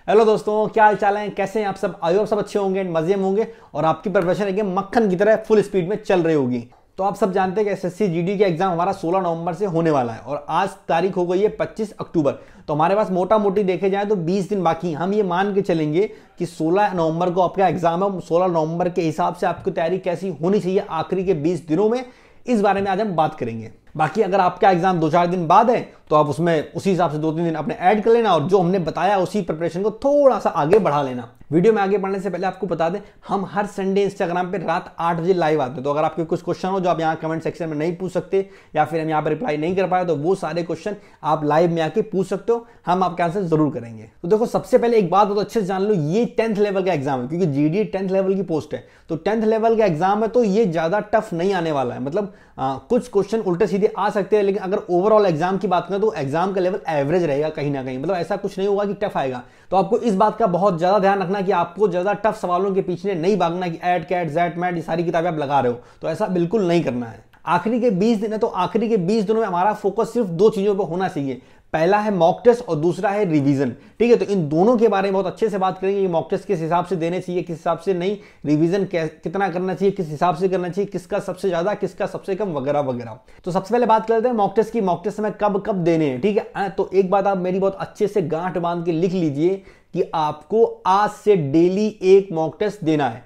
Hello दोस्तों, क्या हाल चाल है, कैसे हैं आप सब। आयो आप सब अच्छे होंगे, मजे में होंगे और आपकी प्रिपरेशन एकदम मक्खन की तरह फुल स्पीड में चल रही होगी। तो आप सब जानते हैं कि एसएससी जीडी का एग्जाम हमारा 16 नवंबर से होने वाला है और आज तारीख हो गई है 25 अक्टूबर। तो हमारे पास मोटा मोटी देखे जाए तो 20 दिन बाकी। हम ये मान के चलेंगे कि 16 नवंबर को आपका एग्जाम है। 16 नवंबर के हिसाब से आपकी तैयारी कैसी होनी चाहिए आखिरी के 20 दिनों में, इस बारे में आज हम बात करेंगे। बाकी अगर आपका एग्जाम 2-4 दिन बाद है तो आप उसमें उसी हिसाब से 2-3 दिन अपने ऐड कर लेना और जो हमने बताया उसी प्रिपरेशन को थोड़ा सा आगे बढ़ा लेना। वीडियो में आगे बढ़ने से पहले आपको बता दें, हम हर संडे इंस्टाग्राम पे रात 8 बजे लाइव आते हैं। तो अगर आपके कुछ क्वेश्चन हो जो आप यहाँ कमेंट सेक्शन में नहीं पूछ सकते या फिर हम यहाँ पर रिप्लाई नहीं कर पाए तो वो सारे क्वेश्चन आप लाइव में आके पूछ सकते हो, हम आपके आंसर जरूर करेंगे। तो देखो, सबसे पहले एक बात बहुत अच्छे से जान लो, ये 10th लेवल का एग्जाम है क्योंकि जीडी 10th लेवल की पोस्ट है। तो 10th लेवल का एग्जाम है तो ये ज्यादा टफ नहीं आने वाला है। मतलब कुछ क्वेश्चन उल्टे सीधे आ सकते हैं, लेकिन अगर ओवरऑल एग्जाम की बात करें तो एग्जाम का लेवल एवरेज रहेगा कहीं ना कहीं। मतलब ऐसा कुछ नहीं होगा कि टफ आएगा। तो आपको इस बात का बहुत ज्यादा ध्यान रखना कि आपको ज्यादा टफ सवालों के पीछे नहीं भागना कि एड कैट जेट मैट ये सारी किताबें आप लगा रहे हो, तो ऐसा बिल्कुल नहीं करना है। आखिरी के 20 दिन है तो आखिरी के 20 दिनों में हमारा फोकस सिर्फ 2 चीजों पर होना चाहिए। पहला है मॉक टेस्ट और दूसरा है रिवीजन। ठीक है, तो इन दोनों के बारे में बहुत अच्छे से बात करेंगे कि मॉक टेस्ट किस हिसाब से देने चाहिए, किस हिसाब से नहीं, रिवीजन कितना करना चाहिए, किस हिसाब से करना चाहिए, किसका सबसे ज्यादा किसका सबसे कम, वगैरह वगैरह। तो सबसे पहले बात करते हैं मॉक टेस्ट की। मॉक टेस्ट में कब कब देने हैं, ठीक है। तो एक बात आप मेरी बहुत अच्छे से गांठ बांध के लिख लीजिए कि आपको आज से डेली एक मॉक टेस्ट देना है।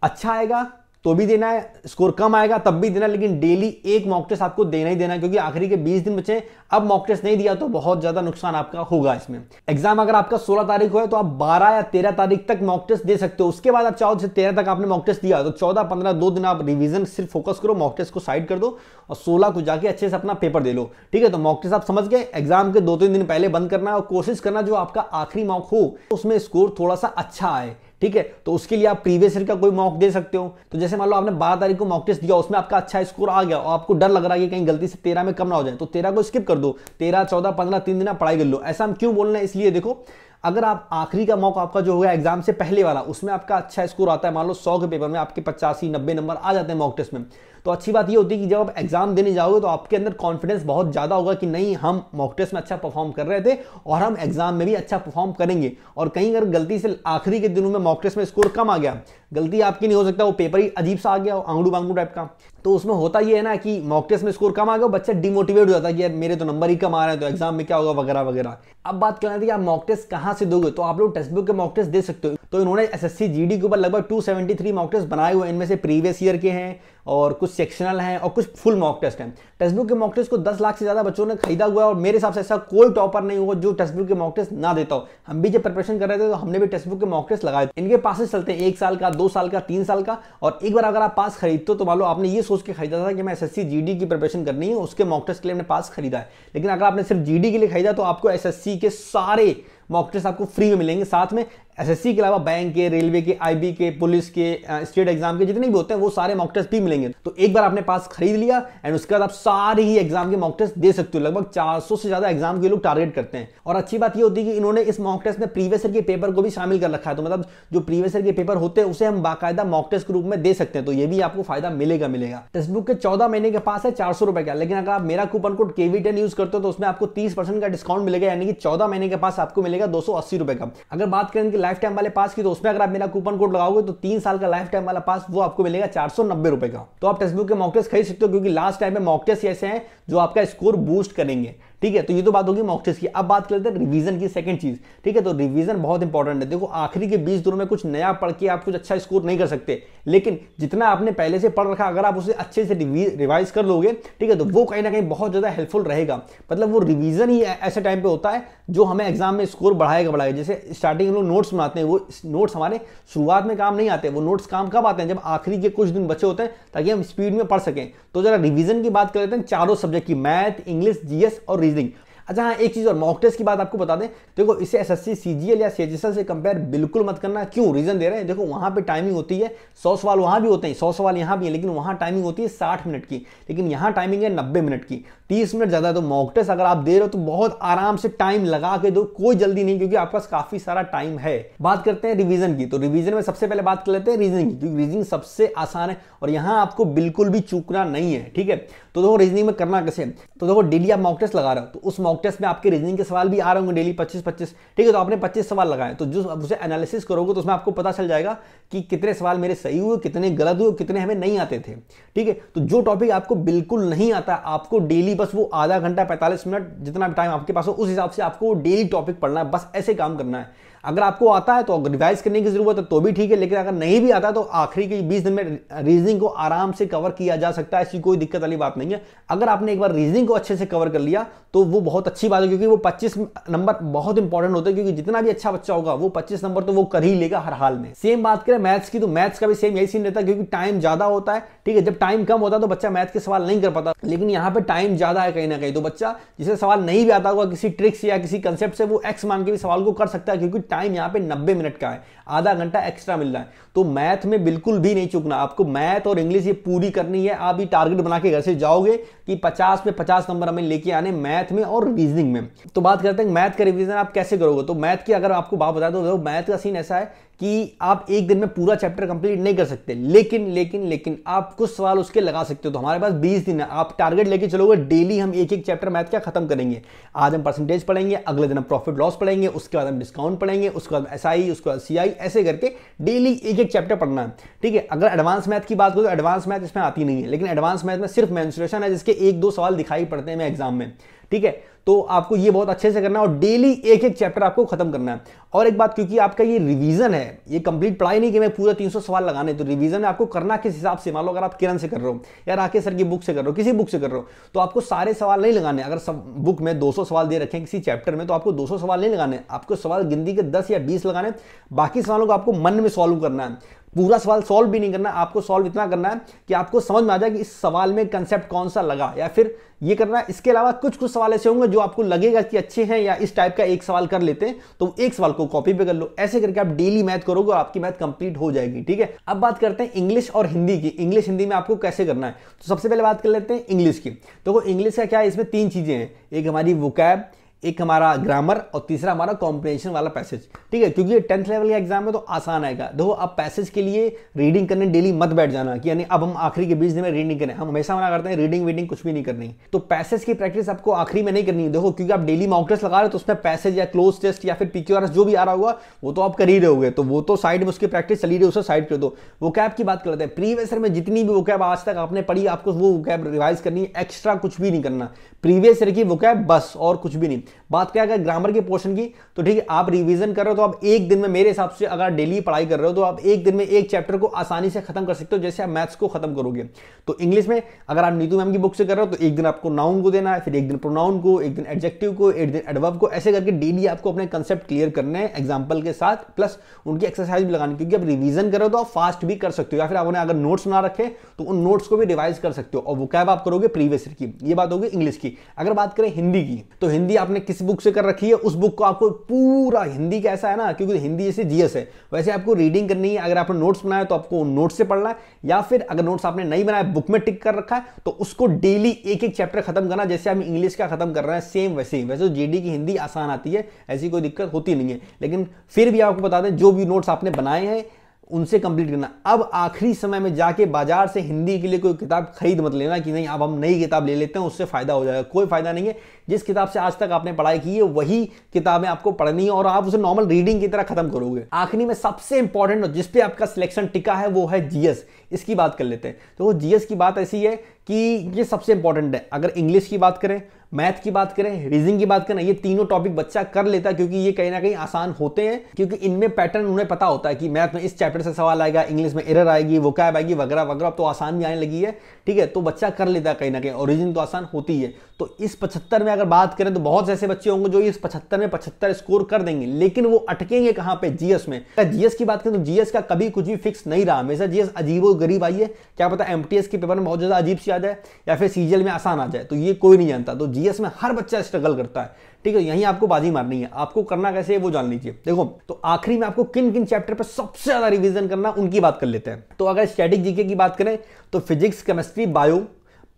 अच्छा आएगा तो भी देना है, स्कोर कम आएगा तब भी देना, लेकिन डेली एक मॉक टेस्ट आपको देना ही देना है क्योंकि आखिरी के 20 दिन बचे। अब मॉक टेस्ट नहीं दिया तो बहुत ज्यादा नुकसान आपका होगा इसमें। एग्जाम अगर आपका 16 तारीख हो है तो आप 12 या 13 तारीख तक मॉक टेस्ट दे सकते हो। उसके बाद आप चाहो तो 13 तक आपने मॉक टेस्ट दिया तो 14, 15, 2 दिन आप रिवीजन सिर्फ फोकस करो, मॉक टेस्ट को साइड कर दो और 16 को जाके अच्छे से अपना पेपर दे लो। ठीक है, तो मॉक टेस्ट आप समझ गए। एग्जाम के 2-3 दिन पहले बंद करना और कोशिश करना जो आपका आखिरी मॉक हो उसमें स्कोर थोड़ा सा अच्छा आए। ठीक है, तो उसके लिए आप प्रीवियस ईयर का कोई मॉक दे सकते हो। तो जैसे मान लो आपने 12 तारीख को मॉक टेस्ट दिया, उसमें आपका अच्छा स्कोर आ गया और आपको डर लग रहा है कि कहीं गलती से 13 में कम ना हो जाए, तो 13 को स्किप कर दो। 13, 14, 15 3 दिन आप पढ़ाई कर लो। ऐसा हम क्यों बोल रहे हैं, इसलिए देखो, अगर आप आखिरी का मॉक आपका जो होगा एग्जाम से पहले वाला, उसमें आपका अच्छा स्कोर आता है, मान लो 100 के पेपर में आपके 85-90 नंबर आ जाते हैं मॉक टेस्ट में, तो अच्छी बात ये होती है कि जब आप एग्जाम देने जाओगे तो आपके अंदर कॉन्फिडेंस बहुत ज्यादा होगा कि नहीं, हम मॉक टेस्ट में अच्छा परफॉर्म कर रहे थे और हम एग्जाम में भी अच्छा परफॉर्म करेंगे। और कहीं अगर गलती से आखिरी के दिनों में मॉक टेस्ट में स्कोर कम आ गया, गलती आपकी नहीं, हो सकता वो पेपर ही अजीब सा आ गया हो, आंगड़ू बांगड़ू टाइप का, तो उसमें होता ये है ना कि मॉक टेस्ट में स्कोर कम आ गया, बच्चा डिमोटिवेट हो जाता है कि यार मेरे तो नंबर ही कम आ रहे हैं तो एग्जाम में क्या होगा, वगैरह वगैरह। अब बात करना थी आप मॉक टेस्ट कहां से दोगे, तो आप लोग टेक्स्ट बुक के मॉक टेस्ट दे सकते हो। तो इन्होंने एसएससी जीडी के ऊपर लगभग 273 मॉक टेस्ट बनाए हुए हैं। इनमें से प्रीवियस ईयर के हैं और कुछ सेक्शनल हैं और कुछ फुल मॉक टेस्ट हैं। टेक्स्ट बुक के मॉक टेस्ट को 10 लाख से ज्यादा बच्चों ने खरीदा हुआ है और मेरे हिसाब से ऐसा कोई टॉपर नहीं होगा जो टेक्स्ट बुक के मॉक टेस्ट ना देता हो। हम भी जब प्रिपरेशन कर रहे थे तो हमने भी टेक्स्ट बुक के मॉक टेस्ट लगाए। इनके पासेस चलते हैं 1 साल का, 2 साल का, 3 साल का। और एक बार अगर आप पास खरीदते हो तो मान लो आपने ये सोच के खरीदा था कि मैं एसएससी जीडी की प्रिपरेशन करनी है, उसके मॉक टेस्ट के लिए हमने पास खरीदा है। लेकिन अगर आपने सिर्फ जीडी के लिए खरीदा तो आपको एसएससी के सारे मॉक टेस्ट आपको फ्री में मिलेंगे। साथ में एसएससी के अलावा बैंक के, रेलवे के, आईबी के, पुलिस के, स्टेट एग्जाम के जितने भी होते हैं वो सारे मॉक टेस्ट भी मिलेंगे। तो एक बार आपने पास खरीद लिया एंड उसके बाद आप सारे ही एग्जाम के मॉक टेस्ट दे सकते हो। लगभग 400 से ज्यादा एग्जाम के लोग टारगेट करते हैं। और अच्छी बात ये होती है कि इन्होंने इस मॉक टेस्ट में प्रीवियस ईयर के पेपर को भी शामिल कर रखा है। तो मतलब जो प्रीवियस ईयर के पेपर होते हैं उसे हम बाकायदा मॉक टेस्ट के रूप में दे सकते हैं। तो ये भी आपको फायदा मिलेगा। टेक्स्ट बुक के 14 महीने के पास है 400 रुपए का, लेकिन अगर आप मेरा कूपन कोड KV10 यूज करते हो तो उसमें आपको 30% का डिस्काउंट मिलेगा, यानी कि 14 महीने के पास आपको मिलेगा 280 रुपए का। अगर बात करें कि लाइफ टाइम वाले पास की, तो उसमें अगर आप मेरा कूपन कोड लगाओगे तो 3 साल का लाइफ टाइम वाला पास वो आपको मिलेगा 490 रुपए का। तो आप टेक्स्ट बुक के मॉक टेस्ट खरीद सकते हो क्योंकि लास्ट टाइम में मॉक टेस्ट ऐसे हैं जो आपका स्कोर बूस्ट करेंगे। ठीक है, तो ये तो बात होगी मॉक टेस्ट की। अब बात करते हैं रिवीजन की, सेकंड चीज। ठीक है, तो रिवीजन बहुत इंपॉर्टेंट है। देखो, आखिरी के 20 दिनों में कुछ नया पढ़ के आप कुछ अच्छा स्कोर नहीं कर सकते, लेकिन जितना आपने पहले से पढ़ रखा अगर आप उसे अच्छे से रिवाइज कर लोगे, ठीक है, तो वो कहीं ना कहीं बहुत ज्यादा हेल्पफुल रहेगा। मतलब वो रिवीजन ही ऐसे टाइम पे होता है जो हमें एग्जाम में स्कोर बढ़ाएगा। जैसे स्टार्टिंग में लोग नोट्स बनाते हैं, वो नोट्स हमारे शुरुआत में काम नहीं आते। वो नोट्स काम कब आते हैं, जब आखिरी के कुछ दिन बचे होते हैं ताकि हम स्पीड में पढ़ सकें। तो जरा रिवीजन की बात कर लेते हैं चारों सब्जेक्ट की, मैथ, इंग्लिश, जीएस और रीजनिंग। अच्छा हाँ, एक चीज और, मॉक टेस्ट की बात आपको बता दें। देखो, इसे एसएससी सीजीएल या सीएचएसएल से कंपेयर बिल्कुल मत करना। क्यों, रीजन दे रहे हैं। देखो, वहां पे टाइमिंग होती है 100 सवाल वहां भी होते हैं, 100 सवाल यहां भी है, लेकिन वहां टाइमिंग होती है 60 मिनट की, लेकिन यहां टाइमिंग है 90 मिनट की, 30 मिनट ज्यादा है। तो मॉक टेस्ट अगर आप दे रहे हो तो बहुत आराम से टाइम लगा के दो, कोई जल्दी नहीं, क्योंकि आपके पास काफी सारा टाइम है। बात करते हैं रिवीजन की। तो रिवीजन में सबसे पहले बात कर लेते हैं रीजनिंग की, क्योंकि रीजनिंग सबसे आसान है और यहां आपको बिल्कुल भी चूकना नहीं है। ठीक है, तो देखो रीजनिंग में करना कैसे। तो देखो, डेली आप मॉक टेस्ट लगा रहे हो तो उस मॉक मॉक टेस्ट में आपके रीजनिंग के सवाल भी आ रहे होंगे डेली 25-25, ठीक है, तो आपने 25 सवाल लगाए, तो जो उसे एनालिसिस करोगे तो उसमें आपको पता चल जाएगा कि कितने सवाल मेरे सही हुए, कितने गलत हुए, कितने हमें नहीं आते थे, ठीक है। तो जो टॉपिक आपको बिल्कुल नहीं आता, आपको डेली बस वो आधा घंटा 45 मिनट जितना टाइम आपके पास हो उस हिसाब से आपको डेली टॉपिक पढ़ना है, बस ऐसे काम करना है। अगर आपको आता है तो रिवाइज करने की जरूरत है तो भी ठीक है, लेकिन अगर नहीं भी आता तो आखिरी के 20 दिन में रीजनिंग को आराम से कवर किया जा सकता है, ऐसी कोई दिक्कत वाली बात नहीं है। अगर आपने एक बार रीजनिंग को अच्छे से कवर कर लिया तो वो बहुत अच्छी बात है, क्योंकि वो 25 नंबर बहुत इंपॉर्टेंट होते हैं, क्योंकि जितना भी अच्छा बच्चा होगा वो 25 नंबर तो वो कर ही लेगा हर हाल में। सेम बात करें मैथ्स की, तो मैथ्स का भी सेम यही सीन रहता है, क्योंकि टाइम ज्यादा होता है, ठीक है। जब टाइम कम होता है तो बच्चा मैथ के सवाल नहीं कर पाता, लेकिन यहाँ पे टाइम ज्यादा है कहीं ना कहीं, तो बच्चा जिसे सवाल नहीं भी आता होगा किसी ट्रिक्स या किसी कंसेप्ट से, वो एक्स मान के भी सवाल को कर सकता है, क्योंकि टाइम यहाँ पे 90 मिनट का है, आधा घंटा एक्स्ट्रा मिल रहा है। तो मैथ में बिल्कुल भी नहीं चूकना, आपको मैथ और इंग्लिश ये पूरी करनी है। आप ये टारगेट बना के घर से जाओगे कि 50 में 50 नंबर हमें लेके आने मैथ में और रीजनिंग में। तो बात करते हैं मैथ का रिवीजन आप कैसे करोगे। तो मैथ की अगर आपको बात बता दो, मैथ का सीन ऐसा है कि आप एक दिन में पूरा चैप्टर कंप्लीट नहीं कर सकते, लेकिन आप कुछ सवाल उसके लगा सकते हो। तो हमारे पास 20 दिन है, आप टारगेट लेके चलोगे, डेली हम एक एक चैप्टर मैथ का खत्म करेंगे। आज हम परसेंटेज पढ़ेंगे, अगले दिन हम प्रॉफिट लॉस पढ़ेंगे, उसके बाद हम डिस्काउंट पढ़ेंगे, उसके बाद एसआई, उसके बाद सीआई, ऐसे करके डेली एक एक चैप्टर पढ़ना है, ठीक है। अगर एडवांस मैथ की बात करो तो एडवांस मैथ इसमें आती नहीं है, लेकिन एडवांस मैथ में सिर्फ मेंसुरेशन है, जिसके 1-2 सवाल दिखाई पड़ते हैं एग्जाम में, ठीक है। तो आपको ये बहुत अच्छे से करना है और डेली एक एक चैप्टर आपको खत्म करना है। और एक बात, क्योंकि आपका ये रिवीजन है, ये कंप्लीट पढ़ाई नहीं कि मैं पूरा 300 सवाल लगाने, तो रिवीजन आपको करना किस हिसाब से। मान लो अगर आप किरण से कर रहे हो या राकेश सर की बुक से कर रहे हो, किसी बुक से कर रहे हो, तो आपको सारे सवाल नहीं लगाने। अगर सब बुक में 200 सवाल दे रखे हैं किसी चैप्टर में, तो आपको 200 सवाल नहीं लगाने, आपको सवाल गिनती के 10 या 20 लगाने। बाकी सवालों को आपको मन में सॉल्व करना है, पूरा सवाल सॉल्व भी नहीं करना, आपको सॉल्व इतना करना है कि आपको समझ में आ जाए कि इस सवाल में कंसेप्ट कौन सा लगा, या फिर ये करना है। इसके अलावा कुछ सवाल ऐसे होंगे जो आपको लगेगा कि अच्छे हैं या इस टाइप का एक सवाल कर लेते हैं, तो एक सवाल को कॉपी पे कर लो। ऐसे करके आप डेली मैथ करोगे और आपकी मैथ कंप्लीट हो जाएगी, ठीक है। अब बात करते हैं इंग्लिश और हिंदी की। इंग्लिश हिंदी में आपको कैसे करना है, तो सबसे पहले बात कर लेते हैं इंग्लिश की। तो इंग्लिश का क्या है, इसमें 3 चीजें हैं, एक हमारी वोकैब, एक हमारा ग्रामर और तीसरा हमारा कॉम्प्रिहेंशन वाला पैसेज, ठीक है। क्योंकि 10th लेवल का एग्जाम है तो आसान आएगा। देखो आप पैसेज के लिए रीडिंग करने डेली मत बैठ जाना कि यानी अब हम आखिरी के 20 दिन में रीडिंग करें, हम हमेशा मना करते हैं रीडिंग वीडिंग कुछ भी नहीं करनी। तो पैसेज की प्रैक्टिस आपको आखिरी में नहीं करनी है। देखो क्योंकि आप डेली मॉक टेस्ट लगा रहे हो तो उसमें पैसेज या क्लोज टेस्ट या फिर पीक्यूआरएस जो भी आ रहा होगा वो तो आप कर ही रहोगे, तो वो तो साइड में उसकी प्रैक्टिस चली रही है, उसे साइड कर दो। वोकैब की बात करते हैं, प्रीवियस ईयर में जितनी भी वोकैब आज तक आपने पढ़ी आपको वो वोकैब रिवाइज करनी है, एक्स्ट्रा कुछ भी नहीं करना, प्रीवियस ईयर की वोकैब बस और कुछ भी नहीं। बात क्या है ग्रामर के पोर्शन की, तो ठीक है आप रिवीजन कर रहे हो तो आप एक दिन में, मेरे हिसाब से अगर डेली पढ़ाई कर रहे हो तो आप एक दिन में एक चैप्टर को आसानी से खत्म कर सकते हो, जैसे आप मैथ्स को खत्म करोगे। तो इंग्लिश में अगर आप नीतू मैम की बुक से कर रहे हो तो एक दिन आपको नाउन को देना है, फिर एक दिन प्रोनाउन को, एक दिन एडजेक्टिव को, एक दिन एडवर्ब को, ऐसे करके डेली आपको अपने कंसेप्ट क्लियर करने हैं एग्जांपल के साथ, प्लस उनकी एक्सरसाइज भी लगानी, क्योंकि आप रिवीजन कर रहे हो तो आप फास्ट भी कर सकते हो, या फिर आपने अगर नोट्स ना रखे तो उन नोट्स को भी रिवाइज कर सकते हो, और वोकैब आप करोगे प्रीवियस ईयर की। ये बात होगी इंग्लिश की। अगर बात करें हिंदी की, तो हिंदी आपने किस बुक से कर रखी है, उस बुक को आपको पूरा, हिंदी कैसा है ना, क्योंकि हिंदी जैसे जीएस है वैसे आपको रीडिंग करनी है। अगर आपने नोट्स बनाया तो आपको नोट्स से पढ़ना है, या फिर अगर नोट्स आपने नहीं बनाया बुक में टिक कर रखा है तो उसको डेली एक एक चैप्टर खत्म करना, जैसे हम इंग्लिश का खत्म कर रहे हैं सेम वैसे ही। वैसे जीडी की हिंदी आसान आती है, ऐसी कोई दिक्कत होती नहीं है, लेकिन फिर भी आपको बता दें जो भी नोट्स आपने बनाए हैं उनसे कंप्लीट करना। अब आखिरी समय में जाके बाजार से हिंदी के लिए कोई किताब खरीद मत लेना कि नहीं अब हम नई किताब ले लेते हैं उससे फायदा हो जाएगा, कोई फायदा नहीं है। जिस किताब से आज तक आपने पढ़ाई की है वही किताबें आपको पढ़नी है और आप उसे नॉर्मल रीडिंग की तरह खत्म करोगे। आखिरी में सबसे इंपॉर्टेंट जिस पे आपका सिलेक्शन टिका है वो है जीएस। इसकी बात कर लेते हैं। तो जीएस की बात ऐसी है कि ये सबसे इंपॉर्टेंट है। अगर इंग्लिश की बात करें, मैथ की बात करें, रीजनिंग की बात करें, ये तीनों टॉपिक बच्चा कर लेता है क्योंकि ये कहीं ना कहीं आसान होते हैं, क्योंकि इनमें पैटर्न उन्हें पता होता है कि मैथ में इस चैप्टर से सवाल आएगा, इंग्लिश में एरर आएगी, वोकैब आएगी वगैरह वगैरह। अब तो आसान भी आने लगी है, ठीक है, तो बच्चा कर लेता है कहीं ना कहीं, और रीजनिंग तो आसान होती है। तो इस 75 में अगर बात करें तो बहुत से ऐसे बच्चे होंगे जो इस 75 में 75 स्कोर कर देंगे, लेकिन वो अटकेंगे कहां पे, जीएस में। जीएस की बात करें तो जीएस का कभी कुछ भी फिक्स नहीं रहा, हमेशा जीएस अजीबो गरीब आई है। क्या पता एमटीएस के पेपर में बहुत ज्यादा अजीब सी आ जाए या फिर सीजीएल में आसान आ जाए, तो ये कोई नहीं जानता। तो जीएस में हर बच्चा स्ट्रगल करता है, ठीक है, यहीं आपको बाजी मारनी है। आपको करना कैसे है वो जान लीजिए। देखो तो आखिरी में आपको किन किन चैप्टर पे सबसे ज्यादा रिवीजन करना उनकी बात कर लेते हैं। तो अगर स्टैटिक जीके की बात करें तो फिजिक्स, केमिस्ट्री, बायो,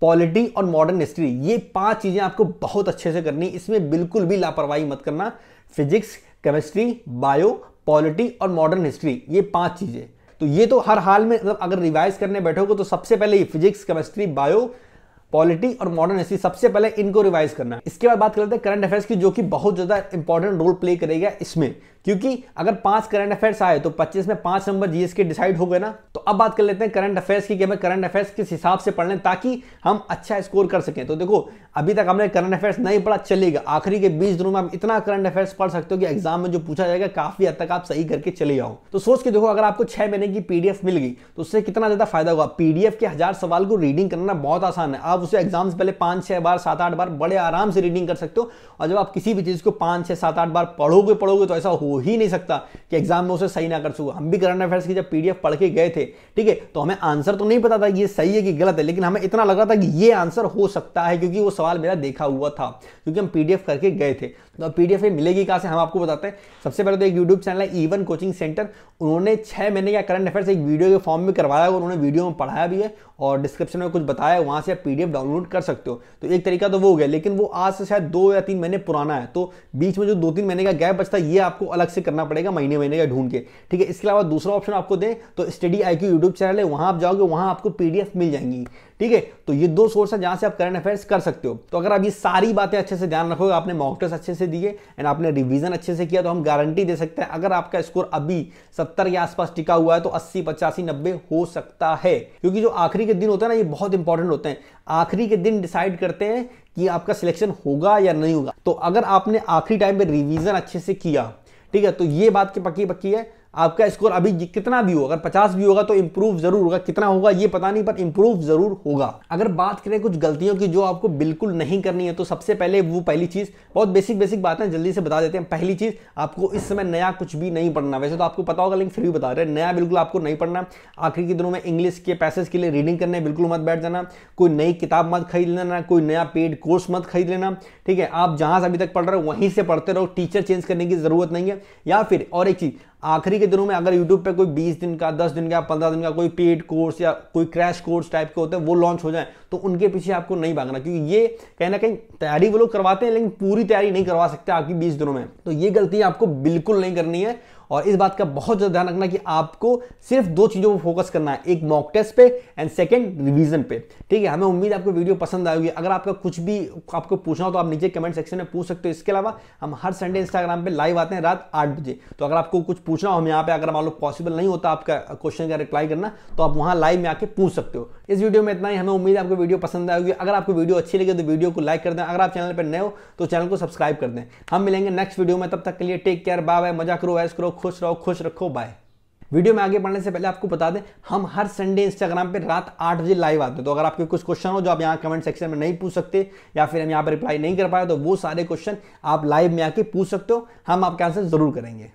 पॉलिटी और मॉडर्न हिस्ट्री, ये 5 चीजें आपको बहुत अच्छे से करनी, इसमें बिल्कुल भी लापरवाही मत करना। फिजिक्स, केमिस्ट्री, बायो, पॉलिटी और मॉडर्न हिस्ट्री, ये 5 चीजें, तो ये तो हर हाल में मतलब अगर रिवाइज करने बैठोगे तो सबसे पहले ये फिजिक्स, केमिस्ट्री, बायो, पॉलिटी और मॉडर्न हिस्ट्री, सबसे पहले इनको रिवाइज करना है। इसके बाद बात करते हैं करंट अफेयर्स की, जो कि बहुत ज्यादा इंपॉर्टेंट रोल प्ले करेगा इसमें, क्योंकि अगर 5 करंट अफेयर्स आए तो 25 में 5 नंबर जीएस के डिसाइड हो गए ना। तो अब बात कर लेते हैं करंट अफेयर्स की कि हमें करंट अफेयर्स किस हिसाब से पढ़ लें ताकि हम अच्छा स्कोर कर सकें। तो देखो, अभी तक हमने करंट अफेयर्स नहीं पढ़ा, चलेगा, आखिरी के 20 दिनों में आप इतना करंट अफेयर्स पढ़ सकते हो कि एग्जाम में जो पूछा जाएगा काफी हद तक आप सही करके चले जाओ। तो सोच के देखो, अगर आपको 6 महीने की पीडीएफ मिल गई तो उससे कितना ज्यादा फायदा होगा। पीडीएफ के 1000 सवाल को रीडिंग करना बहुत आसान है, आप उसे एग्जाम से पहले 5-6 बार 7-8 बार बड़े आराम से रीडिंग कर सकते हो। और जब आप किसी भी चीज को 5-6-7-8 बार पढ़ोगे तो ऐसा हो ही नहीं सकता कि एग्जाम में उसे सही ना कर सको। हम भी करंट अफेयर्स की जब पीडीएफ पढ़ के गए थे, ठीक है, तो हमें आंसर तो नहीं पता था कि ये सही है कि गलत है, लेकिन हमें इतना लग रहा था कि ये आंसर हो सकता है क्योंकि वो सवाल मेरा देखा हुआ था, क्योंकि हम पीडीएफ करके गए थे। तो पीडीएफ मिलेगी कहां से, हम आपको बताते हैं। सबसे पहले तो एक यूट्यूब चैनल है इवन कोचिंग सेंटर, उन्होंने 6 महीने का करंट अफेयर्स एक वीडियो के फॉर्म में करवाया और उन्होंने वीडियो में पढ़ाया भी है और डिस्क्रिप्शन में कुछ बताया, वहां से आप पीडीएफ डाउनलोड कर सकते हो। तो एक तरीका तो वो हो गया, लेकिन वो आज से शायद 2 या 3 महीने पुराना है, तो बीच में जो 2-3 महीने का गैप बचता है ये आपको अलग से करना पड़ेगा, महीने का ढूंढ के, ठीक है। इसके अलावा दूसरा ऑप्शन आपको दें तो स्टडी IQ यूट्यूब चैनल है, वहां आप जाओगे, वहां आपको पीडीएफ मिल जाएंगी, ठीक है। तो ये 2 सोर्स है जहां से आप करंट अफेयर्स कर सकते हो। तो अगर आप ये सारी बातें अच्छे से ध्यान रखोगे, आपने मॉक टेस्ट अच्छे से दिए एंड आपने रिवीजन अच्छे से किया, तो हम गारंटी दे सकते हैं अगर आपका स्कोर अभी 70 के आसपास टिका हुआ है तो 80, 85, 90 हो सकता है। क्योंकि जो आखिरी के दिन होता है ना, ये बहुत इंपॉर्टेंट होते हैं। आखिरी के दिन डिसाइड करते हैं कि आपका सिलेक्शन होगा या नहीं होगा। तो अगर आपने आखिरी टाइम पे रिवीजन अच्छे से किया, ठीक है, तो ये बात की पक्की है, आपका स्कोर अभी कितना भी हो, अगर 50 भी होगा तो इंप्रूव जरूर होगा, कितना होगा ये पता नहीं, पर इंप्रूव जरूर होगा। अगर बात करें कुछ गलतियों की जो आपको बिल्कुल नहीं करनी है, तो सबसे पहले वो पहली चीज, बहुत बेसिक बात है, जल्दी से बता देते हैं। पहली चीज, आपको इस समय नया कुछ भी नहीं पढ़ना। वैसे तो आपको पता होगा, लेकिन फिर भी बता रहे हैं, नया बिल्कुल आपको नहीं पढ़ना। आखिरी के दिनों में इंग्लिश के पैसेज के लिए रीडिंग करने बिल्कुल मत बैठ जाना, कोई नई किताब मत खरीद लेना, कोई नया पेड कोर्स मत खरीद लेना, ठीक है। आप जहां से अभी तक पढ़ रहे हो वहीं से पढ़ते रहो, टीचर चेंज करने की जरूरत नहीं है। या फिर और एक चीज, आखिरी के दिनों में अगर YouTube पे कोई 20 दिन का, 10 दिन का, 15 दिन का कोई पेड कोर्स या कोई क्रैश कोर्स टाइप के होते हैं वो लॉन्च हो जाए, तो उनके पीछे आपको नहीं भागना, क्योंकि ये कहीं ना कहीं तैयारी वो लोग करवाते हैं लेकिन पूरी तैयारी नहीं करवा सकते आपकी 20 दिनों में। तो ये गलती आपको बिल्कुल नहीं करनी है। और इस बात का बहुत ज्यादा ध्यान रखना कि आपको सिर्फ 2 चीजों पर फोकस करना है, एक मॉक टेस्ट पे एंड सेकंड रिवीजन पे, ठीक है। हमें उम्मीद है आपको वीडियो पसंद आएगी। अगर आपका कुछ भी आपको पूछना हो तो आप नीचे कमेंट सेक्शन में पूछ सकते हो। इसके अलावा हम हर संडे इंस्टाग्राम पे लाइव आते हैं रात 8 बजे, तो अगर आपको कुछ पूछना हो हम यहाँ पे, अगर मान लो पॉसिबल नहीं होता आपका क्वेश्चन का रिप्लाई करना, तो आप वहां लाइव में आके पूछ सकते हो। इस वीडियो में इतना ही, हमें उम्मीद है आपको वीडियो पसंद आएगी। अगर आपको वीडियो अच्छी लगे तो वीडियो को लाइक कर दें, अगर आप चैनल पर नए हो तो चैनल को सब्सक्राइब कर दें। हम मिलेंगे नेक्स्ट वीडियो में, तब तक के लिए टेक केयर, बाय बाय, मजा करो, ऐश करो, खुश रहो, खुश रखो, बाय। वीडियो में आगे बढ़ने से पहले आपको बता दें, हम हर संडे इंस्टाग्राम पे रात 8 बजे लाइव आते हैं। तो अगर आपके कुछ क्वेश्चन हो जो आप यहाँ कमेंट सेक्शन में नहीं पूछ सकते या फिर हम यहाँ पर रिप्लाई नहीं कर पाए, तो वो सारे क्वेश्चन आप लाइव में आके पूछ सकते हो, हम आपके आंसर जरूर करेंगे।